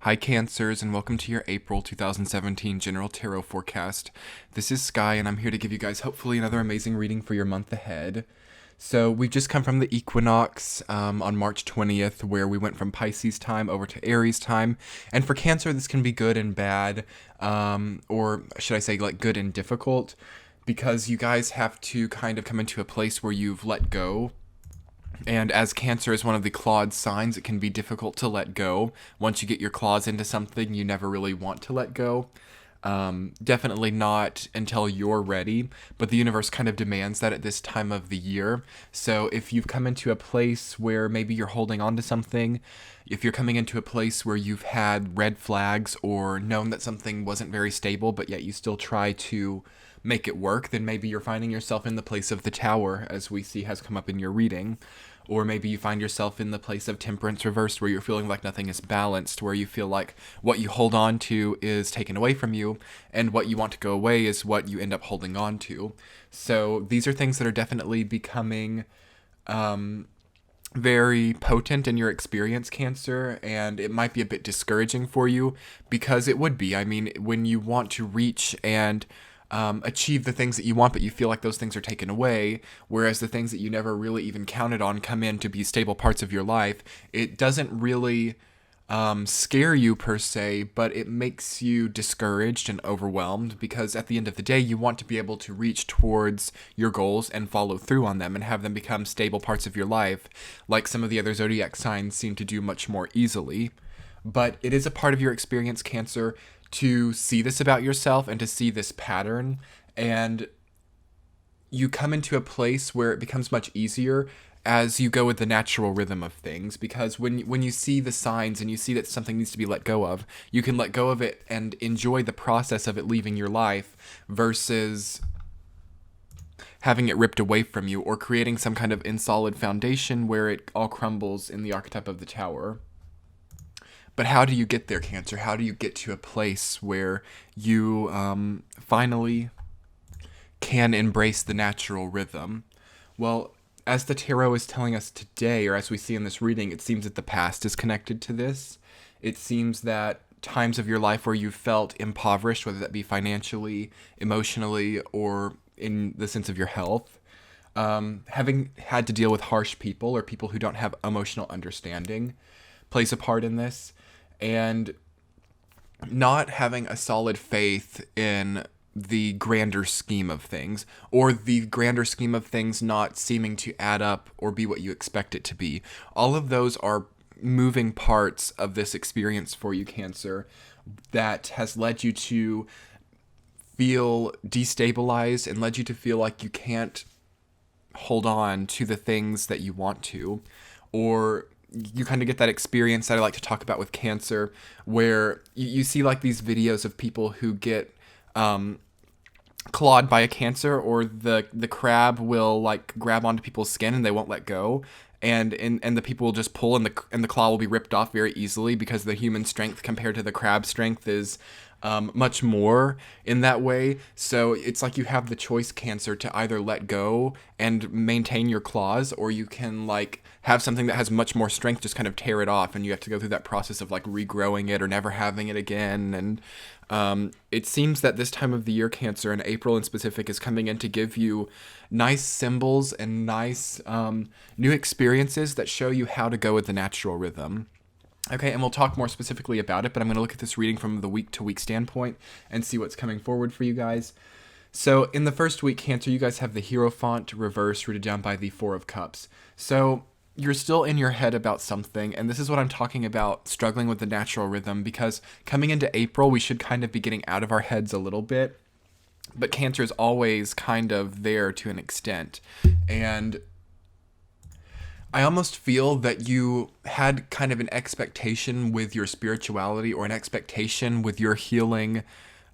Hi Cancers, and welcome to your April 2017 General Tarot Forecast. This is Sky, and I'm here to give you guys hopefully another amazing reading for your month ahead. So we've just come from the equinox on March 20th, where we went from Pisces time over to Aries time. And for Cancer, this can be good and bad, or should I say like good and difficult, because you guys have to kind of come into a place where you've let go. And as Cancer is one of the clawed signs, it can be difficult to let go. Once you get your claws into something, you never really want to let go. Definitely not until you're ready, but the universe kind of demands that at this time of the year. So if you've come into a place where maybe you're holding on to something, if you're coming into a place where you've had red flags or known that something wasn't very stable, but yet you still try to make it work, then maybe you're finding yourself in the place of the Tower, as we see has come up in your reading. Or maybe you find yourself in the place of Temperance reversed, where you're feeling like nothing is balanced, where you feel like what you hold on to is taken away from you, and what you want to go away is what you end up holding on to. So these are things that are definitely becoming very potent in your experience, Cancer, and it might be a bit discouraging for you, because it would be. I mean, when you want to reach and achieve the things that you want, but you feel like those things are taken away, whereas the things that you never really even counted on come in to be stable parts of your life, it doesn't really scare you per se, but it makes you discouraged and overwhelmed, because at the end of the day, you want to be able to reach towards your goals and follow through on them and have them become stable parts of your life, like some of the other zodiac signs seem to do much more easily. But it is a part of your experience, Cancer, to see this about yourself and to see this pattern, and you come into a place where it becomes much easier as you go with the natural rhythm of things, because when you see the signs and you see that something needs to be let go of, you can let go of it and enjoy the process of it leaving your life versus having it ripped away from you or creating some kind of insolid foundation where it all crumbles in the archetype of the Tower. But how do you get there, Cancer? How do you get to a place where you finally can embrace the natural rhythm? Well, as the tarot is telling us today, or as we see in this reading, it seems that the past is connected to this. It seems that times of your life where you felt impoverished, whether that be financially, emotionally, or in the sense of your health, having had to deal with harsh people or people who don't have emotional understanding plays a part in this. And not having a solid faith in the grander scheme of things, or the grander scheme of things not seeming to add up or be what you expect it to be. All of those are moving parts of this experience for you, Cancer, that has led you to feel destabilized and led you to feel like you can't hold on to the things that you want to, or you kind of get that experience that I like to talk about with Cancer, where you see like these videos of people who get clawed by a Cancer, or the crab will like grab onto people's skin and they won't let go, and the people will just pull, and the claw will be ripped off very easily, because the human strength compared to the crab strength is much more in that way. So it's like you have the choice, Cancer, to either let go and maintain your claws, or you can like have something that has much more strength just kind of tear it off, and you have to go through that process of like regrowing it or never having it again. And it seems that this time of the year, Cancer, and April in specific, is coming in to give you nice symbols and nice new experiences that show you how to go with the natural rhythm. Okay, and we'll talk more specifically about it, but I'm going to look at this reading from the week-to-week standpoint and see what's coming forward for you guys. So in the first week, Cancer, you guys have the Hierophant reverse, rooted down by the Four of Cups. So you're still in your head about something, and this is what I'm talking about, struggling with the natural rhythm, because coming into April, we should kind of be getting out of our heads a little bit, but Cancer is always kind of there to an extent. And I almost feel that you had kind of an expectation with your spirituality, or an expectation with your healing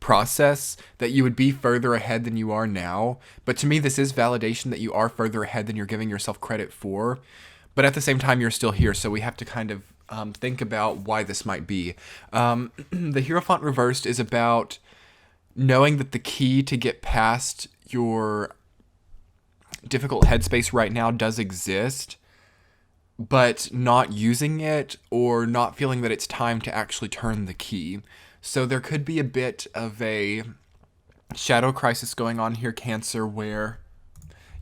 process, that you would be further ahead than you are now. But to me, this is validation that you are further ahead than you're giving yourself credit for. But at the same time, you're still here, so we have to kind of think about why this might be. The Hierophant reversed is about knowing that the key to get past your difficult headspace right now does exist, but not using it or not feeling that it's time to actually turn the key. So there could be a bit of a shadow crisis going on here, Cancer, where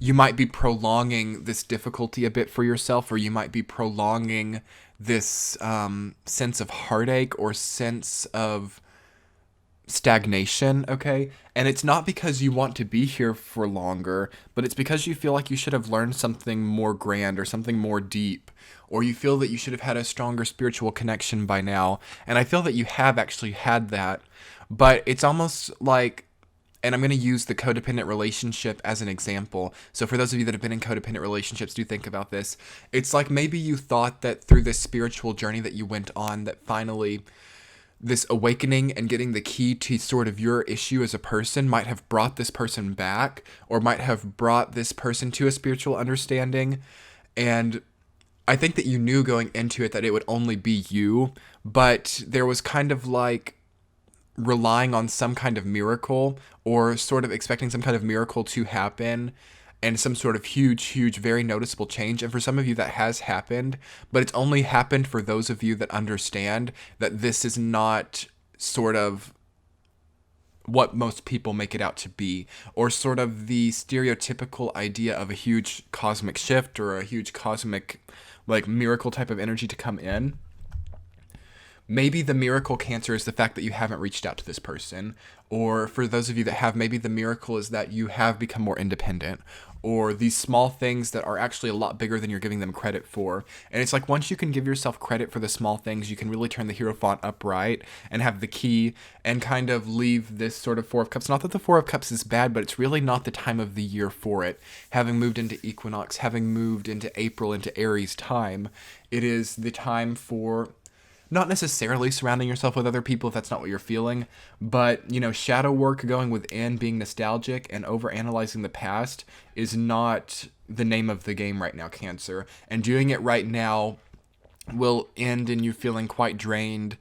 you might be prolonging this difficulty a bit for yourself, or you might be prolonging this sense of heartache or sense of stagnation, okay? And it's not because you want to be here for longer, but it's because you feel like you should have learned something more grand or something more deep, or you feel that you should have had a stronger spiritual connection by now. And I feel that you have actually had that, but it's almost like, and I'm going to use the codependent relationship as an example. So for those of you that have been in codependent relationships, do think about this. It's like maybe you thought that through this spiritual journey that you went on, that finally this awakening and getting the key to sort of your issue as a person might have brought this person back, or might have brought this person to a spiritual understanding. And I think that you knew going into it that it would only be you, but there was kind of like relying on some kind of miracle, or sort of expecting some kind of miracle to happen, and some sort of huge, very noticeable change. And for some of you that has happened, but it's only happened for those of you that understand that this is not sort of what most people make it out to be, or sort of the stereotypical idea of a huge cosmic shift or a huge cosmic, like, miracle type of energy to come in. Maybe the miracle, Cancer, is the fact that you haven't reached out to this person. Or for those of you that have, maybe the miracle is that you have become more independent. Or these small things that are actually a lot bigger than you're giving them credit for. And it's like, once you can give yourself credit for the small things, you can really turn the Hierophant upright and have the key and kind of leave this sort of Four of Cups. Not that the Four of Cups is bad, but it's really not the time of the year for it. Having moved into equinox, having moved into April, into Aries time, it is the time for not necessarily surrounding yourself with other people if that's not what you're feeling, but, you know, shadow work, going within, being nostalgic, and overanalyzing the past is not the name of the game right now, Cancer. And doing it right now will end in you feeling quite drained.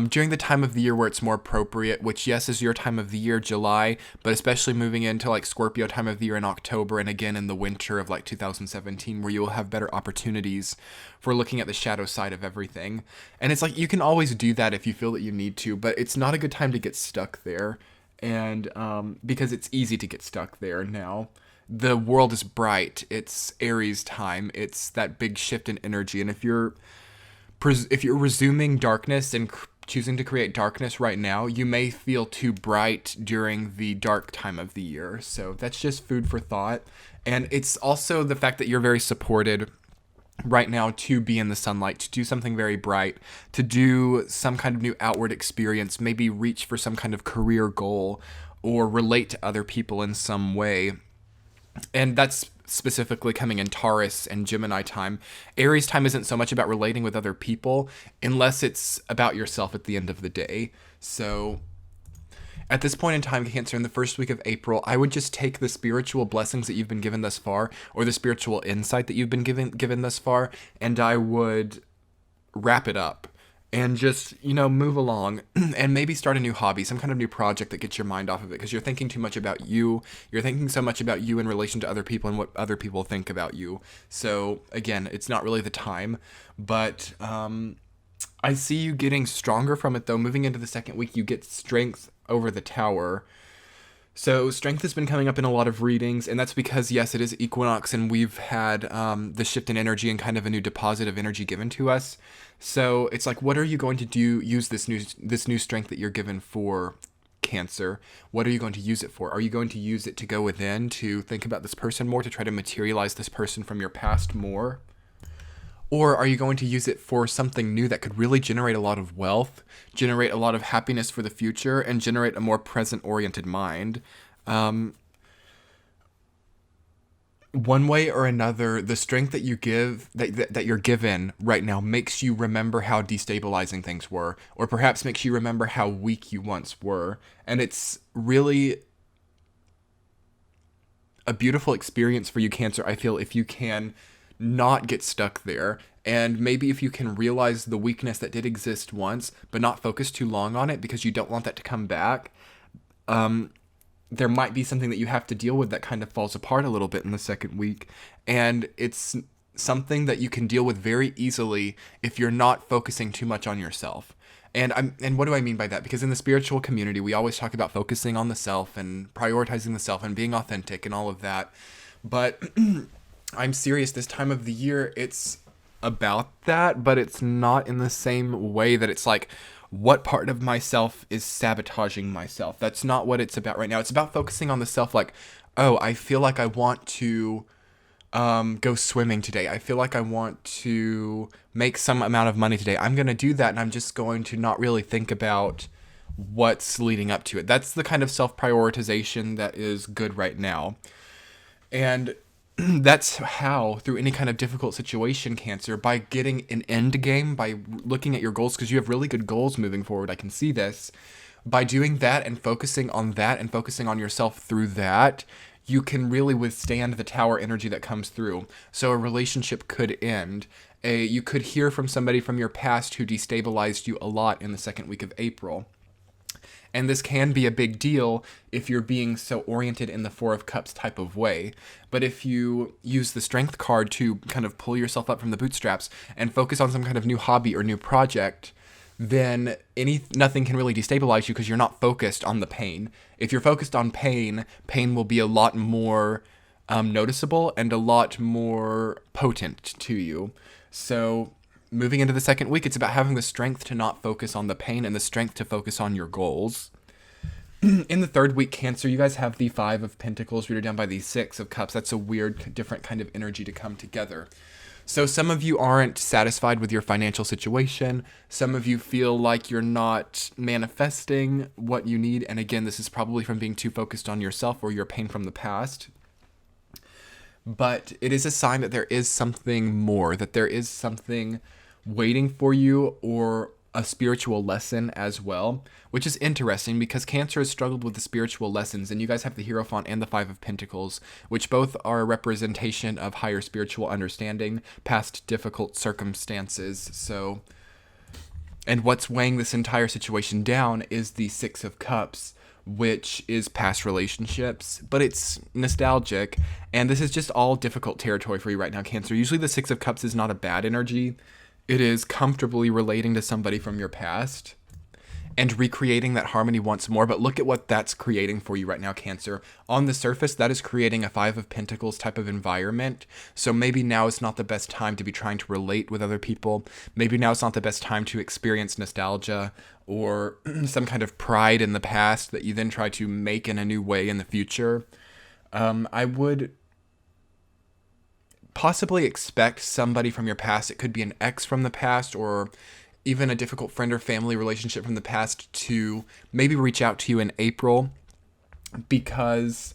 During the time of the year where it's more appropriate, which, yes, is your time of the year, July, but especially moving into like Scorpio time of the year in October, and again in the winter of like 2017, where you will have better opportunities for looking at the shadow side of everything. And it's like, you can always do that if you feel that you need to, but it's not a good time to get stuck there. And because it's easy to get stuck there now. The world is bright. It's Aries time. It's that big shift in energy. And if you're resuming darkness and choosing to create darkness right now, you may feel too bright during the dark time of the year. So that's just food for thought. And it's also the fact that you're very supported right now to be in the sunlight, to do something very bright, to do some kind of new outward experience, maybe reach for some kind of career goal, or relate to other people in some way. And that's specifically coming in Taurus and Gemini time. Aries time isn't so much about relating with other people unless it's about yourself at the end of the day. So at this point in time, Cancer, in the first week of April, I would just take the spiritual blessings that you've been given thus far, or the spiritual insight that you've been given thus far, and I would wrap it up and just, you know, move along and maybe start a new hobby, some kind of new project that gets your mind off of it, because you're thinking too much about you. You're thinking so much about you in relation to other people and what other people think about you. So again, it's not really the time, but I see you getting stronger from it though. Moving into the second week, you get strength over the Tower. So strength has been coming up in a lot of readings, and that's because, yes, it is equinox, and we've had the shift in energy and kind of a new deposit of energy given to us. So it's like, what are you going to do? Use this new strength that you're given for, Cancer. What are you going to use it for? Are you going to use it to go within, to think about this person more, to try to materialize this person from your past more? Or are you going to use it for something new that could really generate a lot of wealth, generate a lot of happiness for the future, and generate a more present-oriented mind? One way or another, the strength that you give, that you're given right now, makes you remember how destabilizing things were, or perhaps makes you remember how weak you once were. And it's really a beautiful experience for you, Cancer, I feel, if you can not get stuck there, and maybe if you can realize the weakness that did exist once, but not focus too long on it because you don't want that to come back. There might be something that you have to deal with that kind of falls apart a little bit in the second week, and it's something that you can deal with very easily if you're not focusing too much on yourself. And what do I mean by that? Because in the spiritual community, we always talk about focusing on the self and prioritizing the self and being authentic and all of that. But I'm serious, this time of the year, it's about that, but it's not in the same way that it's like, what part of myself is sabotaging myself? That's not what it's about right now. It's about focusing on the self, like, oh, I feel like I want to go swimming today. I feel like I want to make some amount of money today. I'm going to do that, and I'm just going to not really think about what's leading up to it. That's the kind of self-prioritization that is good right now. And that's how, through any kind of difficult situation, Cancer, by getting an end game, by looking at your goals, because you have really good goals moving forward, I can see this. By doing that and focusing on that and focusing on yourself through that, you can really withstand the tower energy that comes through. So a relationship could end. You could hear from somebody from your past who destabilized you a lot in the second week of April. And this can be a big deal if you're being so oriented in the Four of Cups type of way. But if you use the Strength card to kind of pull yourself up from the bootstraps and focus on some kind of new hobby or new project, then nothing can really destabilize you because you're not focused on the pain. If you're focused on pain, pain will be a lot more noticeable and a lot more potent to you. So moving into the second week, it's about having the strength to not focus on the pain and the strength to focus on your goals. In the third week, Cancer, you guys have the Five of Pentacles rooted down by the Six of Cups. That's a weird, different kind of energy to come together. So some of you aren't satisfied with your financial situation. Some of you feel like you're not manifesting what you need. And again, this is probably from being too focused on yourself or your pain from the past. But it is a sign that there is something more, that there is something waiting for you, or a spiritual lesson as well, which is interesting because Cancer has struggled with the spiritual lessons, and you guys have the Hierophant and the Five of Pentacles, which both are a representation of higher spiritual understanding, past difficult circumstances. So, and what's weighing this entire situation down is the Six of Cups, which is past relationships, but it's nostalgic, and this is just all difficult territory for you right now, Cancer. Usually the Six of Cups is not a bad energy. It is comfortably relating to somebody from your past and recreating that harmony once more. But look at what that's creating for you right now, Cancer. On the surface, that is creating a Five of Pentacles type of environment. So maybe now is not the best time to be trying to relate with other people. Maybe now is not the best time to experience nostalgia or some kind of pride in the past that you then try to make in a new way in the future. I would possibly expect somebody from your past, it could be an ex from the past or even a difficult friend or family relationship from the past, to maybe reach out to you in April, because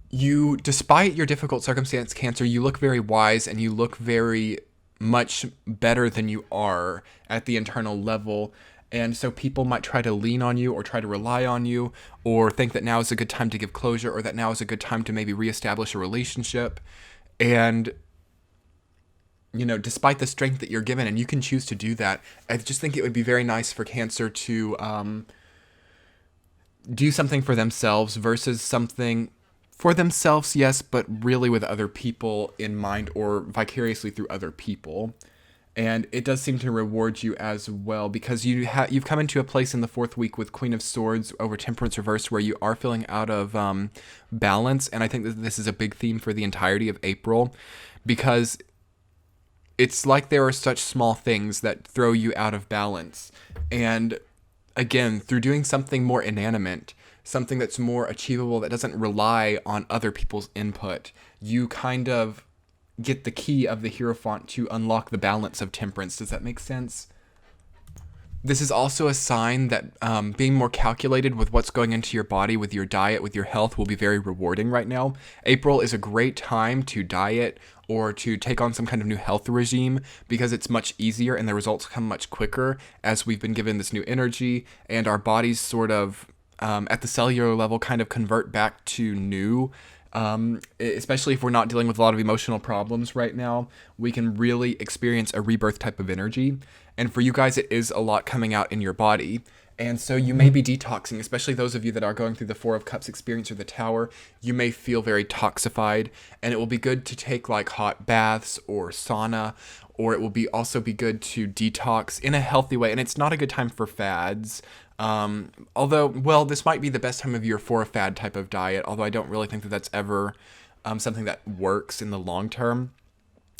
you, despite your difficult circumstance, Cancer, you look very wise and you look very much better than you are at the internal level. And so people might try to lean on you or try to rely on you or think that now is a good time to give closure or that now is a good time to maybe reestablish a relationship. And, you know, despite the strength that you're given, and you can choose to do that, I just think it would be very nice for Cancer to do something for themselves versus something for themselves, yes, but really with other people in mind or vicariously through other people. And it does seem to reward you as well, because you've come into a place in the fourth week with Queen of Swords over Temperance reverse where you are feeling out of balance. And I think that this is a big theme for the entirety of April, because it's like there are such small things that throw you out of balance. And again, through doing something more inanimate, something that's more achievable, that doesn't rely on other people's input, you kind of get the key of the Hierophant to unlock the balance of Temperance. Does that make sense? This is also a sign that being more calculated with what's going into your body, with your diet, with your health, will be very rewarding right now. April is a great time to diet or to take on some kind of new health regime, because it's much easier and the results come much quicker as we've been given this new energy and our bodies sort of at the cellular level kind of convert back to new, Especially if we're not dealing with a lot of emotional problems right now, we can really experience a rebirth type of energy. And for you guys, it is a lot coming out in your body. And so you may be detoxing, especially those of you that are going through the Four of Cups experience or the Tower. You may feel very toxified, and it will be good to take like hot baths or sauna, or it will be also be good to detox in a healthy way. And it's not a good time for fads. Although, well, this might be the best time of year for a fad type of diet, although I don't really think that that's ever something that works in the long term.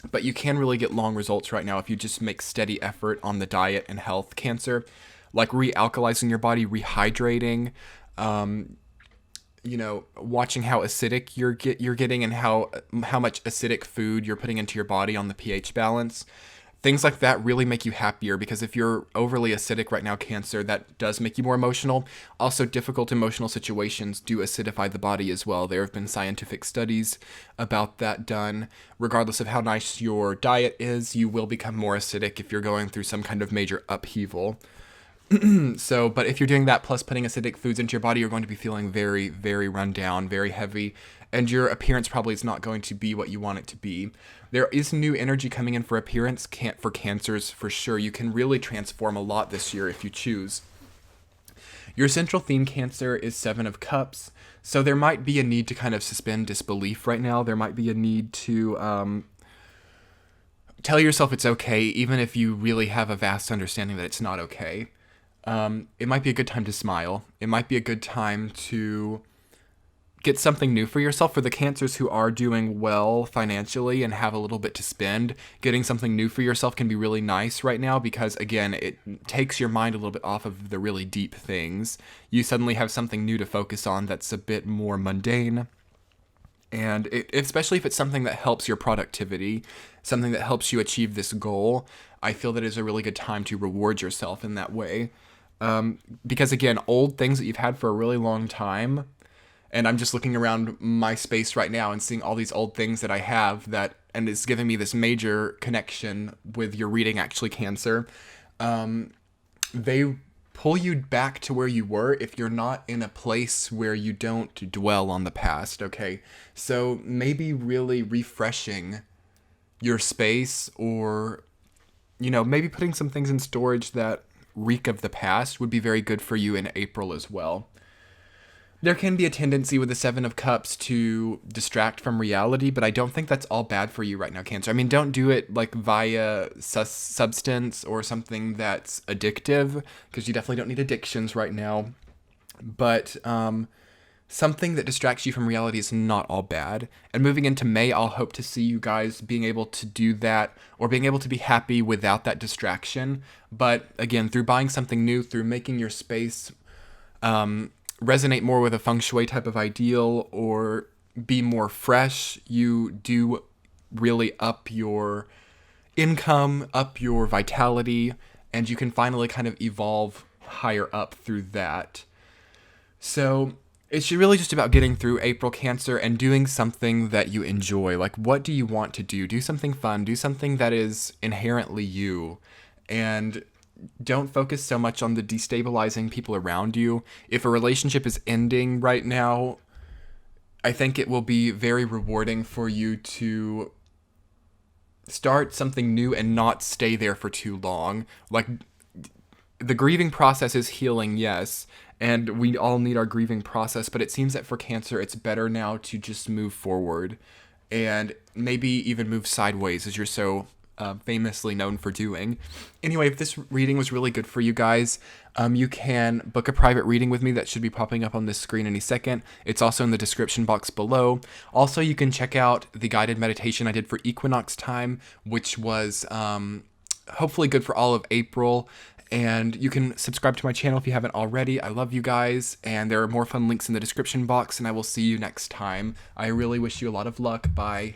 But you can really get long results right now if you just make steady effort on the diet and health, Cancer, like realkalizing your body, rehydrating, watching how acidic you're getting and how much acidic food you're putting into your body on the pH balance. Things like that really make you happier, because if you're overly acidic right now, Cancer, that does make you more emotional. Also, difficult emotional situations do acidify the body as well. There have been scientific studies about that done. Regardless of how nice your diet is, you will become more acidic if you're going through some kind of major upheaval. But if you're doing that plus putting acidic foods into your body, you're going to be feeling very, very run down, very heavy, and your appearance probably is not going to be what you want it to be. There is new energy coming in for appearance, for Cancers for sure. You can really transform a lot this year if you choose. Your central theme, Cancer, is Seven of Cups, so there might be a need to kind of suspend disbelief right now. There might be a need to tell yourself it's okay, even if you really have a vast understanding that it's not okay. It might be a good time to smile. It might be a good time to get something new for yourself. For the Cancers who are doing well financially and have a little bit to spend, getting something new for yourself can be really nice right now, because again, it takes your mind a little bit off of the really deep things. You suddenly have something new to focus on that's a bit more mundane. And especially if it's something that helps your productivity, something that helps you achieve this goal, I feel that is a really good time to reward yourself in that way. Because again, old things that you've had for a really long time, and I'm just looking around my space right now and seeing all these old things that I have and it's giving me this major connection with your reading, actually, Cancer. They pull you back to where you were if you're not in a place where you don't dwell on the past, okay? So maybe really refreshing your space, or, maybe putting some things in storage that reek of the past would be very good for you in April as well. There can be a tendency with the Seven of Cups to distract from reality, but I don't think that's all bad for you right now, Cancer. I mean, don't do it like via substance or something that's addictive, because you definitely don't need addictions right now. But something that distracts you from reality is not all bad. And moving into May, I'll hope to see you guys being able to do that, or being able to be happy without that distraction. But again, through buying something new, through making your space resonate more with a feng shui type of ideal, or be more fresh, you do really up your income, up your vitality, and you can finally kind of evolve higher up through that. So it's really just about getting through April, Cancer, and doing something that you enjoy. Like, what do you want to do? Do something fun. Do something that is inherently you. And don't focus so much on the destabilizing people around you. If a relationship is ending right now, I think it will be very rewarding for you to start something new and not stay there for too long. Like, the grieving process is healing, yes, and we all need our grieving process, but it seems that for Cancer, it's better now to just move forward and maybe even move sideways, as you're so famously known for doing. Anyway, if this reading was really good for you guys, you can book a private reading with me that should be popping up on this screen any second. It's also in the description box below. Also, you can check out the guided meditation I did for equinox time, which was hopefully good for all of April. And you can subscribe to my channel if you haven't already. I love you guys, and there are more fun links in the description box, and I will see you next time. I really wish you a lot of luck. Bye.